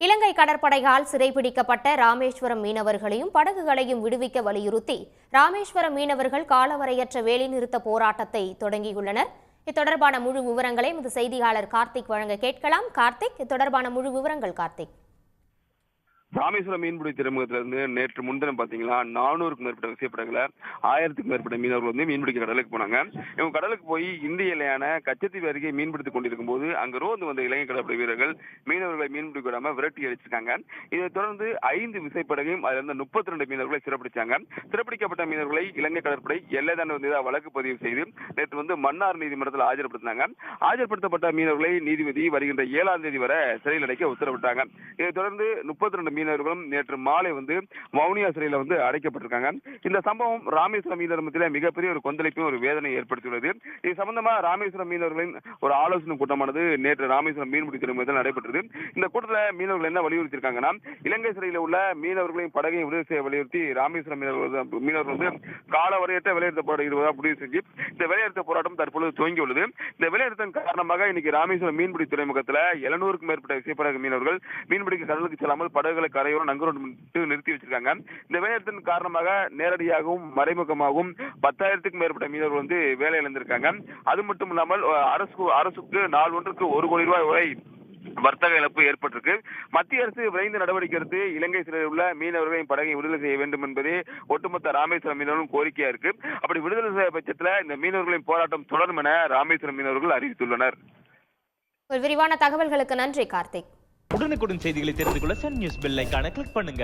இலங்கை கடற்படையால் சிறைபிடிக்கப்பட்ட ராமேஸ்வரம் மீனவர்களையும் படகுகளையும் விடுவிக்க வலியுறுத்தி ராமேஸ்வரம் மீனவர்கள் காலவரையற்ற வேலைநிறுத்த போராட்டத்தை தொடங்கியுள்ளனர். இத்தொடர்பான முழு விவரங்களை எமது செய்தியாளர் கார்த்திக் வழங்க கேட்கலாம். கார்த்திக், இத்தொடர்பான முழு விவரங்கள் கார்த்திக். ராமேஸ்வரம் மீன்பிடி துறைமுகத்திலிருந்து நேற்று முன்தினம் பாத்தீங்கன்னா 400க்கும் மேற்பட்ட விசைப்படகுல 1000க்கும் மேற்பட்ட மீனவர்கள் வந்து மீன்பிடிக்க கடலுக்கு போனாங்க. இவங்க கடலுக்கு போய் இந்திய எல்லையான கச்சத்தீவு அருகே மீன்பிடித்துக் கொண்டிருக்கும் போது அங்கு ரோந்து வந்த இலங்கை கடற்படை வீரர்கள் மீனவர்களை மீன்பிடிக்க விடாம விரட்டி அடிச்சிருக்காங்க. இதைத் தொடர்ந்து 5 விசைப்படகையும் அதுல இருந்து 32 மீனவர்களை சிறப்பிடிச்சாங்க. சிறப்பிடிக்கப்பட்ட மீனவர்களை இலங்கை கடற்படை எல்லை தாண்டி வந்து வழக்கு பதிவு செய்து நேற்று வந்து மன்னார் நீதிமன்றத்தில் ஆஜர்படுத்தினாங்க. ஆஜர்படுத்தப்பட்ட மீனவர்களை நீதிபதி வருகின்ற 7ஆம் தேதி வரை சிறையில் அடைக்க உத்தரவிட்டாங்க. இதைத் தொடர்ந்து 32 மீனவர்களும் நேற்று மாலை வந்து வவுனியா சிறையில் வந்து அடைக்கப்பட்டிருக்காங்க. இந்த சம்பவம் ராமேஸ்வரம் மீனவர்களிடத்திலே மிகப்பெரிய ஒரு கொந்தளிப்பையும் ஒரு வேதனை ஏற்படுத்தியுள்ளது. இது சம்பந்தமா ராமேஸ்வரம் மீனவர்களின் ஒரு ஆலோசனை கூட்டமானது நேற்று ராமேஸ்வரம் மீன்பிடி துறைமுகத்தில் நடைபெற்றது. இந்த கூட்டத்தில் மீனவர்கள் என்ன வலியுறுத்தியிருக்காங்கன்னா, இலங்கை சிறையில் உள்ள மீனவர்களையும் படகையும் விடுதலை செய்ய வலியுறுத்தி ராமேஸ்வரம் மீனவர்கள் வந்து காலவரையற்ற வேலைநிறுத்தப்படுவதாக முடிவு செஞ்சு இந்த வேலைநிறுத்த போராட்டம் தற்பொழுது துவங்கியுள்ளது. இந்த வேலைநிறுத்தம் காரணமாக இன்னைக்கு ராமேஸ்வரம் மீன்பிடி துறைமுகத்தில் 700க்கும் மேற்பட்ட விசைப்படகு மீனவர்கள் மீன்பிடிக்க கடலுக்கு செல்லாமல் படகுகளை கரையோரம் நங்கரோடு நிறுத்தி வச்சிருக்காங்க. இந்த வேலைநிறுத்தத்தின் காரணமாக நேரடியாகவும் மறைமுகமாகவும் 10,000க்கும் மேற்பட்ட மீனவர்கள் வந்து வேலை இழந்திருக்காங்க. அது மட்டும் இல்லாமல் அரசுக்கு நாள் ஒன்றுக்கு 1 கோடி ரூபாய் வரை வர்த்தக இழப்பு ஏற்பட்டிருக்கு. மத்திய அரசு விரைந்து நடவடிக்கை எடுத்து இலங்கை சிறையில் உள்ள மீனவர்களின் படகை விடுதலை செய்ய வேண்டும் என்பதே ஒட்டுமொத்த ராமேஸ்வரம் மீனவர்களும் கோரிக்கையா இருக்கு. அப்படி விடுதலை செய்ய பட்சத்தில் இந்த மீனவர்களின் போராட்டம் தொடரும் என ராமேஸ்வரம் மீனவர்கள் அறிவித்துள்ளனர். ஒரு விரிவான தகவல்களுக்கு நன்றி கார்த்திக். உடனுக்குடன் செய்திகளை தெரிந்து கொள்ள சன் நியூஸ் பெல் ஐகானை கிளிக் பண்ணுங்க.